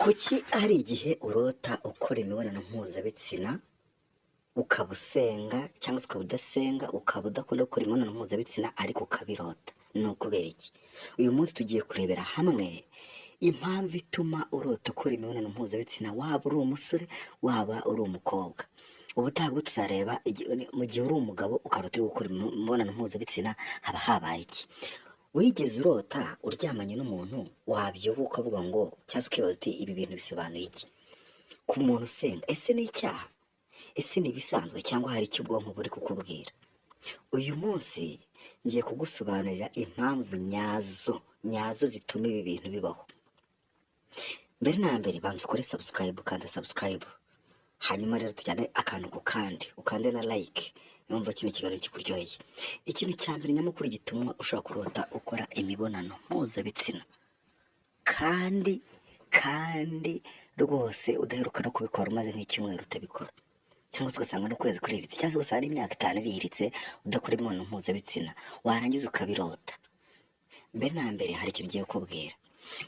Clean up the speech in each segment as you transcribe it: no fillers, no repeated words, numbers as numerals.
Kuki hari igihe urota ukora imibonano mpuzabitsina ukaba usenga cyangwa se ukaba udasenga, ukaba udakunda gukora imibonano mpuzabitsina ariko ukabirota? Ni ukubera iki? Uyu munsi tugiye kurebera hamwe impamvu ituma urota ukora imibonano mpuzabitsina, waba uri umusore waba uri umukobwa. Ubutaha bwo tuzareba mu gihe uri umugabo ukarota uri gukora imibonano mpuzabitsina haba habaye iki. Wigeze urota uryamanye n'umuntu wabyuka ukavuga ngo, cyangwa ukibaza uti ibi bintu bisobanuye iki? Ku muntu usenga, ese ni icyaha? Ese ni ibisanzwe cyangwa hari icyo ubwonko buri kukubwira? Uyu munsi ngiye kugusobanurira impamvu nyazo zituma ibi bintu bibaho. Mbere na mbere banza ukore subscribe, kanda subscribe, hanyuma rero tujyane akantu ku kandi, ukande na like numva kino kiganiro kikuryoheye. Ikintu cya mbere nyamukuru gituma ushobora kurota ukora imibonano mpuzabitsina kandi rwose udaheruka no kubikora umaze nk'icyumweru utabikora, cyangwa se ugasanga n'ukwezi kuriritse, cyangwa se ugasanga imyaka 5 iriritse udakora imibonano mpuzabitsina, warangiza ukabirota. Mbere na mbere hari ikintu ngiye kukubwira.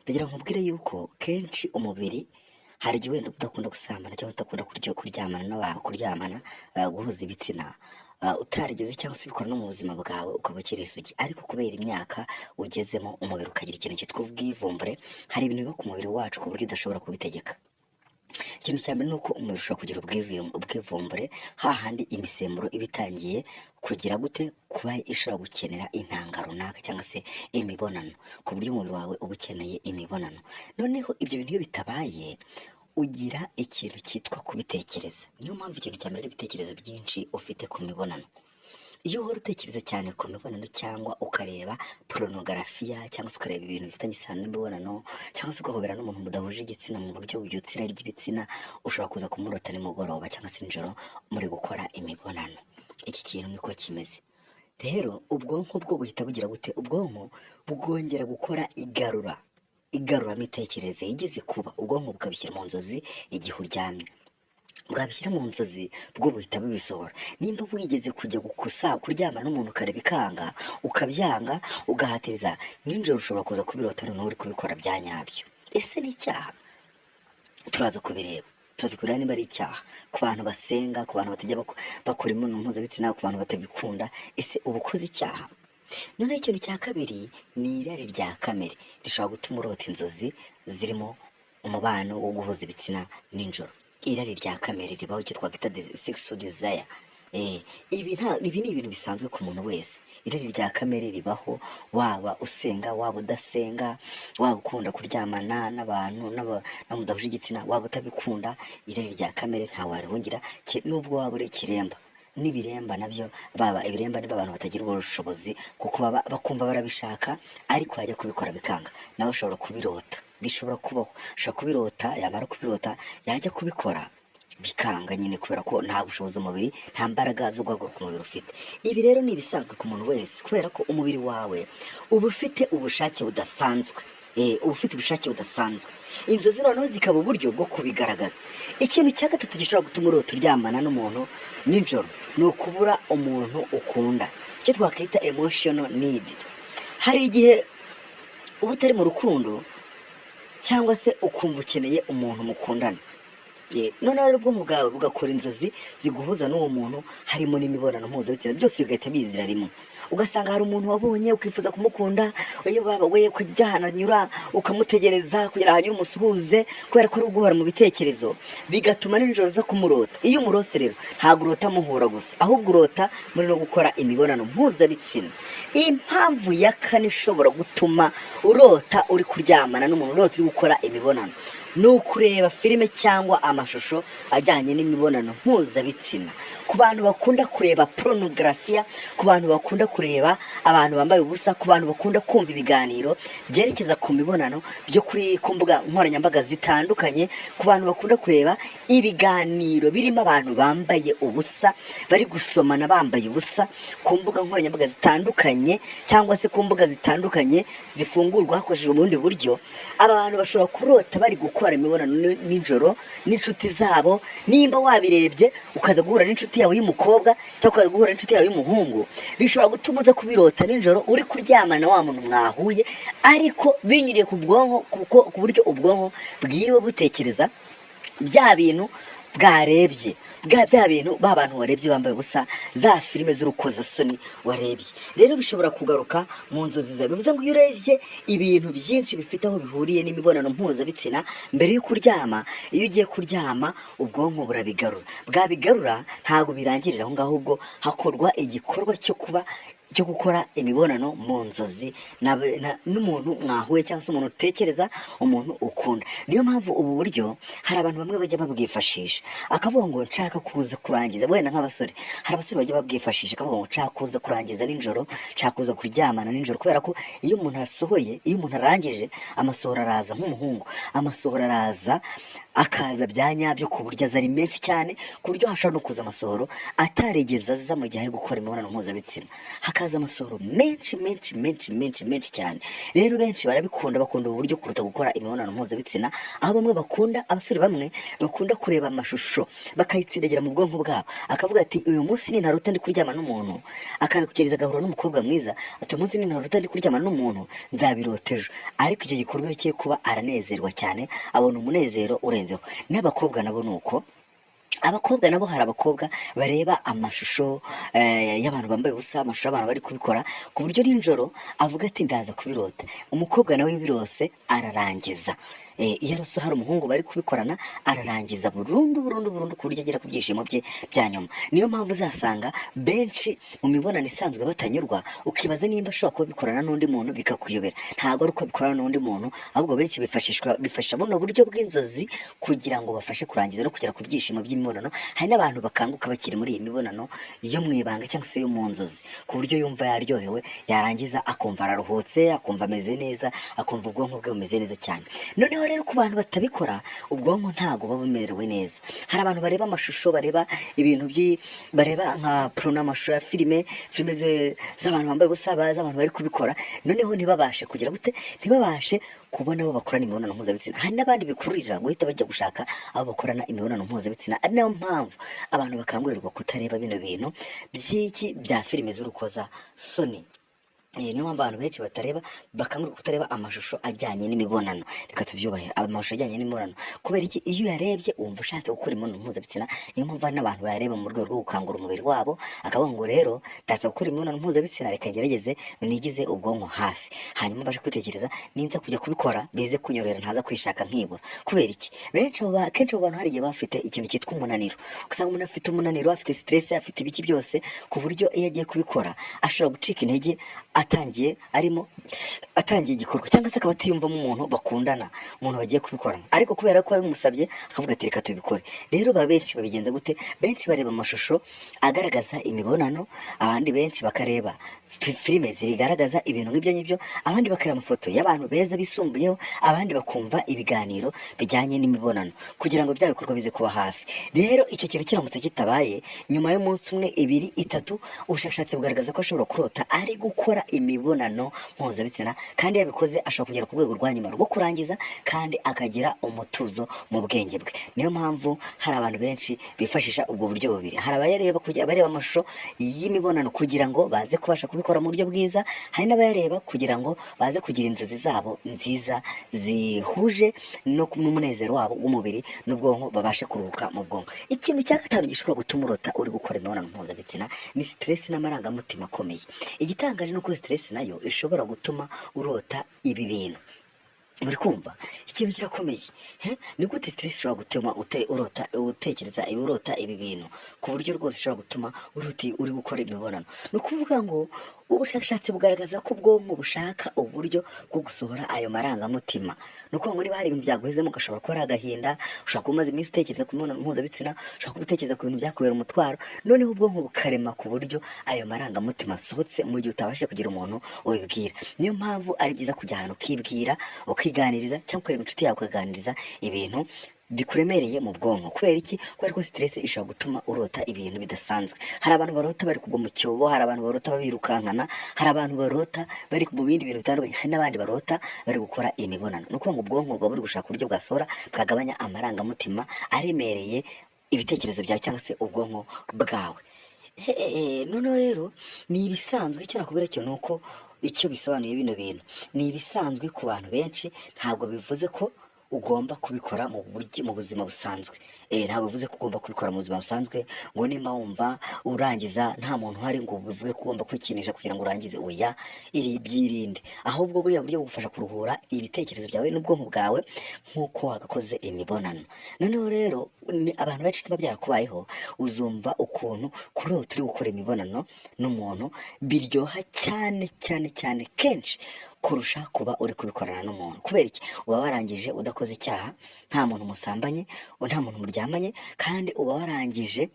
Ndagira nkubwire yuko kenshi umubiri hari igihe wenda udakunda gusambana cyangwa udakunda kuryamana guhuza ibitsina, utarigeze cyangwa se ubikora no mu buzima bwawe ukaba ukiri isugi, ariko kubera imyaka ugezemo umubiri ukagira ikintu cyitwa ubwivumbure. Hari ibintu biba ku mubiri wacu ku buryo udashobora kubitegeka. Ikintu cya mbere ni uko umubiri ushobora kugira ubwivumbure, hahandi imisemburo iba itangiye kugira gute, kuba ishobora gukenera intanga runaka cyangwa se imibonano, ku buryo umubiri wawe uba ukeneye imibonano. Noneho ibyo bintu iyo bitabaye ugira ikintu cyitwa kubitekereza. Niyo mpamvu ikintu cya mbere ari ibitekerezo byinshi ufite ku mibonano. Iyo uhora utekereza cyane ku mibonano cyangwa ukareba porunogarafiya cyangwa se ukareba ibintu bifitanye isano n'imibonano, cyangwa se ugahobera n'umuntu mudahuje igitsina mu buryo bubyutsa irari ry'ibitsina, ushobora kuza kumurota nimugoroba cyangwa se nijoro muri gukora imibonano. Iki kintu niko kimeze. Rero ubwonko bwo buhita bugira gute? Ubwonko bwongera gukora igarura-mitekerereze yigeze kuba, ubwonko bukabishyira mu nzozi igihe uryamye. Bwabishyira mu nzozi bwo buhita bubisohora. Nimba wigeze kujya kuryama n'umuntu ukareba ikanga, ukabyanga, ugahatiriza, nijoro ushobora kuza kubirota noneho uri kubikora bya nyabyo. Ese ni icyaha? Turaza kubireba niba ari icyaha ku bantu basenga, ku bantu batajya bakora imibonano mpuzabitsina, ku bantu batabikunda. Ese uba ukoze icyaha? Noneho ikintu cya kabiri ni irari rya kamere, rishobora gutuma urota inzozi zirimo umubano wo guhuza ibitsina nijoro. Irari rya kamere ribaho, icyo twakwita sexual desire. Ibi ni ibintu bisanzwe ku muntu wese. Irari rya kamere ribaho, waba usenga waba udasenga, waba ukunda kuryamana n'abantu mudahuje igitsina, waba utabikunda. Irari rya kamere ntawarihungira, nubwo waba uri ikiremba. N'ibiremba nabyo, baba ibiremba niba abantu batagira ubushobozi kuko bakumva barabishaka ariko yajya kubikora bikanga, nawe ushobora kubirota. Bishobora kubaho, ushobora kubirota, yamara kubirota yajya kubikora bikanga nyine, kubera ko nta bushobozi umubiri, nta mbaraga zo guhaguruka umubiri ufite. Ibi rero ni ibisanzwe ku muntu wese, kubera ko umubiri wawe uba ufite ubushake budasanzwe. Inzozi noneho zikaba uburyo bwo kubigaragaza. Ikintu cya gatatu gishobora gutuma urota uryamana n'umuntu nijoro ni ukubura umuntu ukunda, icyo twakwita emotional need. Hari igihe uba utari mu rukundo cyangwa se ukumva ukeneye umuntu mukundana, noneho rero ubwonko bwawe bugakora inzozi ziguhuza n'uwo muntu, harimo n'imibonano mpuzabitsina, byose bigahita bizira rimwe. Ugasanga hari umuntu wabonye ukifuza kumukunda, we kujya ahantu anyura ukamutegereza kugira ngo hanyure umusuhuze, kubera ko uri guhora mu bitekerezo, bigatuma nijoro uza kumurota. Iyo umurose rero ntabwo urota muhura gusa, ahubwo urota muri no gukora imibonano mpuzabitsina. Impamvu ya kane ishobora gutuma urota uri kuryamana n'umuntu, urota uri gukora imibonano, ni ukureba filime cyangwa amashusho ajyanye n'imibonano mpuzabitsina. Ku bantu bakunda kureba porunogarafiya, ku bantu bakunda kureba abantu bambaye ubusa, ku bantu bakunda kumva ibiganiro byerekeza ku mibonano byo kuri ku mbuga nkoranyambaga zitandukanye, ku bantu bakunda kureba ibiganiro birimo abantu bambaye ubusa, bari gusomana bambaye ubusa ku mbuga nkoranyambaga zitandukanye, cyangwa se ku mbuga zitandukanye zifungurwa hakoreshejwe ubundi buryo. Aba bantu bashobora kurota bari gukora imibonano nijoro n'inshuti zabo. Nimba wabirebye ukaza guhura n'inshuti yawe y'umukobwa cyangwa ukaza guhura n'inshuti yawe y'umuhungu, bishobora gutuma uza kubirota nijoro uri kuryamana na wa muntu mwahuye, ariko binyuriye ku bwonko, kuko ku buryo ubwonko bwiriwe butekereza bya bintu bwarebye, bya bintu ba bantu warebye bambaye ubusa, za filime z'urukozasoni warebye. Rero bishobora kugaruka mu nzozi zawe. Bivuze ngo iyo urebye ibintu byinshi bifite aho bihuriye n'imibonano mpuzabitsina mbere yo kuryama, iyo ugiye kuryama ubwonko burabigarura. Bwabigarura ntabwo birangirira aho ngaho, ahubwo hakorwa igikorwa cyo gukora imibonano mu nzozi n'umuntu mwahuye, cyangwa se umuntu utekereza, umuntu ukunda. Niyo mpamvu ubu buryo hari abantu bamwe bajya babwifashisha, akavuga ngo nshaka kuza kurangiza, wenda nk'abasore, hari abasore bajya babwifashisha akavuga ngo nshaka kuza kurangiza nijoro, nshaka kuza kuryamana nijoro, kubera ko iyo umuntu asohoye, iyo umuntu arangije, amasohoro araza nk'umuhungu, amasohoro araza akaza bya nyabyo, ku buryo aza ari menshi cyane, ku buryo hashobora no kuza amasohoro atarigeze aza mu gihe ari gukora imibonano mpuzabitsina, hakaza amasohoro menshi menshi menshi menshi menshi cyane. Rero benshi barabikunda, bakunda ubu buryo kuruta gukora imibonano mpuzabitsina, aho bamwe bakunda, abasore bamwe bakunda kureba amashusho bakayitsindagira mu bwonko bwabo, akavuga ati uyu munsi nintaruta ndi kuryama n'umuntu, akaza kugereza agahura n'umukobwa mwiza, ati uyu munsi nintaruta ndi kuryama n'umuntu nzabirota ejo. Ariko icyo gikorwa cye kuba aranezerwa cyane, abona umunezero urenzeho. N'abakobwa nabo ni uko. Abakobwa nabo hari abakobwa bareba amashusho y'abantu bambaye ubusa, amashusho y'abantu bari kubikora, ku buryo nijoro avuga ati ndaza kubirota. Umukobwa nawe birose ararangiza. Iyo arose hari umuhungu bari kubikorana, ararangiza burundu burundu burundu, ku buryo agera ku byishimo bye bya nyuma. Niyo mpamvu uzasanga benshi mu mibonano isanzwe batanyurwa, ukibaza nimba ashobora kuba bikorana n'undi muntu bikakuyobera. Ntabwo ari uko bikorana n'undi muntu, ahubwo benshi bifasha buno buryo bw'inzozi kugira ngo bafashe kurangiza no kugera ku byishimo by'imibonano. Hari n'abantu bakanguka bakiri muri iyi mibonano yo mu ibanga cyangwa se yo mu nzozi, ku buryo yumva yaryohewe, yarangiza akumva araruhutse, akumva ameze neza, akumva ubwonko bwe bumeze neza cyane. Noneho rero ku bantu batabikora, ubwonko ntabwo buba bumerewe neza. Hari abantu bareba amashusho, bareba ibintu bareba nka porno, amashusho ya filime z'abantu bambaye ubusa, z'abantu bari kubikora, noneho ntibabashe kugira gute, ntibabashe kubona abo bakorana imibonano mpuzabitsina. Hari n'abandi bikururira guhita bajya gushaka abo bakorana imibonano mpuzabitsina. Ari nayo mpamvu abantu bakangurirwa kutareba bino bintu bya filime z'urukozasoni. Niyo mpamvu abantu benshi batareba, bakangurirwa kutareba amashusho ajyanye n'imibonano. Reka tubyubahe, amashusho ajyanye n'imibonano. Kubera iki? Iyo uyarebye wumva ushatse gukora imibonano mpuzabitsina. Niyo mpamvu hari n'abantu bayareba mu rwego rwo gukangura umubiri wabo, akavuga ngo rero ndaza gukora imibonano mpuzabitsina, reka ngerageze nigize ubwonko hafi, hanyuma mbashe kwitekereza, ninza kujya kubikora bize kunyorera, ntaza kwishaka nkibura. Kubera iki? Kenshi abo bantu hari igihe bafite ikintu cyitwa umunaniro. Ugasanga umuntu afite umunaniro, afite stress, afite ibiki byose, ku buryo iyo agiye kubikora ashobora gucika intege, atangiye igikorwa, cyangwa se akaba atiyumvamo umuntu bakundana, umuntu bagiye kubikorana, ariko kubera ko babimusabye akavuga ati reka tubikore. Rero benshi babigenza gute? Benshi bareba amashusho agaragaza imibonano, abandi benshi bakareba filime zigaragaza ibintu nk'ibyo ngibyo, abandi bakareba amafoto y'abantu beza bisumbuyeho, abandi bakumva ibiganiro bijyanye n'imibonano, kugira ngo bya bikorwa bize kuba hafi. Rero icyo kintu kiramutse kitabaye, nyuma y'umunsi umwe, 2, 3, ubushakashatsi bugaragaza ko ashobora kurota ari gukora imibonano mpuzabitsina, kandi yabikoze ashobora kugera ku rwego rwa nyuma rwo kurangiza, kandi akagira umutuzo mu bwenge bwe. Niyo mpamvu hari abantu benshi bifashisha ubwo buryo bubiri. Hari abareba amashusho y'imibonano kugira ngo baze kubasha kubikora mu buryo bwiza, hari n'abayareba kugira ngo baze kugira inzozi zabo nziza zihuje n'umunezero wabo w'umubiri n'ubwonko, babashe kuruhuka mu bwonko. Ikintu cya gatanu gishobora gutuma urota uri gukora imibonano mpuzabitsina ni stress n'amarangamutima akomeye. Igitangaje ni uko stress nayo ishobora gutuma urota ibi bintu. Muri kumva ikintu kirakomeye. Ni gute stress ishobora gutuma utekereza urota ibi bintu, ku buryo rwose ishobora gutuma uri gukora imibonano? Ni ukuvuga ngo ubushakashatsi bugaragaza ko ubwonko bushaka uburyo bwo gusohora ayo marangamutima. Ni ukuvuga ngo niba hari ibintu byaguhezemo, ugashobora kuba ari agahinda, ushobora kuba umaze iminsi utekereza ku mibonano mpuzabitsina, ushobora kuba utekereza ku bintu byakubera umutwaro, noneho ubwonko bukarema ku buryo ayo marangamutima asohotse mu gihe utabashije kugira umuntu ubibwira. Niyo mpamvu ari byiza kujya ahantu ukibwira, ukiganiriza, cyangwa ukareba inshuti yawe ukaganiriza ibintu bikuremereye mu bwonko. Kubera iki? Kubera ko stress ishobora gutuma urota ibintu bidasanzwe. Hari abantu barota bari kugwa mu cyobo, hari abantu barota babirukankana, hari abantu barota bari mu bindi bintu bitandukanye, hari n'abandi barota bari gukora imibonano. Ni ukuvuga ngo ubwonko bwa buri gushaka uburyo bwasohora, bwagabanya amarangamutima aremereye ibitekerezo byawe cyangwa se ubwonko bwawe. noneho rero ni ibisanzwe, icyo nakubwira cyo ni uko icyo bisobanuye bino bintu ni ibisanzwe ku bantu benshi, ntabwo bivuze ko ugomba kubikora mu buzima busanzwe. Ntabwo bivuze ko ugomba kubikora mu buzima busanzwe ngo nimba wumva urangiza nta muntu uhari ngo bivuge ko ugomba kwikinisha kugira ngo urangize. Oya, iri byirinde, ahubwo buriya buryo bugufasha kuruhura ibitekerezo byawe n'ubwonko bwawe nk'uko wagakoze imibonano. Noneho rero abantu benshi niba byarakubayeho, uzumva ukuntu kurota uri gukora imibonano n'umuntu biryoha cyane cyane cyane kenshi kurusha kuba uri kubikorana n'umuntu. Kubera iki? Uba warangije udakoze icyaha, nta muntu musambanye, nta muntu muryamanye, kandi uba warangije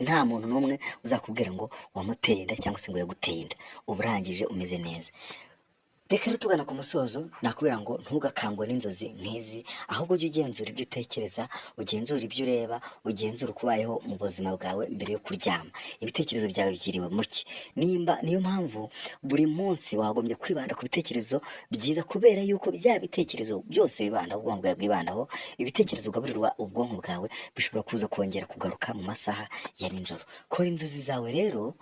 nta muntu n'umwe uzakubwira ngo wamuteye inda cyangwa se ngo yaguteye inda. Uba urangije umeze neza. Reka rero tugana ku musozo, nakubwira ngo ntugakangwe n'inzozi nk'izi, ahubwo ujye ugenzura ibyo utekereza, ugenzura ibyo ureba, ugenzura ukubayeho mu buzima bwawe mbere yo kuryama. Ibitekerezo byawe byiriwe muki? Niyo mpamvu buri munsi wagombye kwibanda ku bitekerezo byiza, kubera yuko bya bitekerezo byose bibandaho, ubwonko bwawe bwibandaho, ibitekerezo ugaburirwa ubwonko bwawe bishobora kuza kongera kugaruka mu masaha ya nijoro. Kora inzozi zawe rero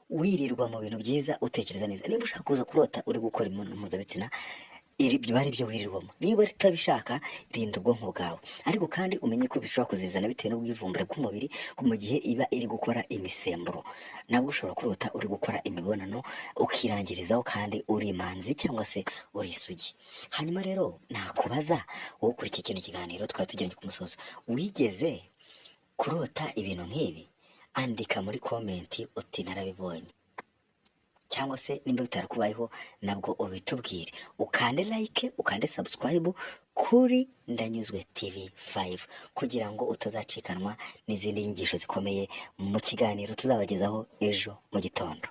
wirirwa mu bintu byiza, utekereza neza. Niba ushaka kuza kurota uri gukora imibonano mpuzabitsina, biba ari byo wirirwamo. Niba utabishaka, rinda ubwonko bwawe, ariko kandi umenye ko bishobora kuzizana bitewe n'ubwivumbure bw'umubiri mu gihe iba iri gukora imisemburo. Nabwo ushobora kurota uri gukora imibonano ukirangirizaho kandi uri imanzi cyangwa se uri isugi. Hanyuma rero nakubaza wowe kuri iki kintu kiganiro twari tugiranye ku musozo, wigeze kurota ibintu nk'ibi? Andika muri komenti uti narabibonye, cyangwa se nimba bitarakubayeho nabwo ubitubwire. Ukande like, ukande subscribe kuri Ndanyuzwe TV5 kugira ngo utazacikanwa n'izindi nyigisho zikomeye mu kiganiro tuzabagezaho ejo mu gitondo.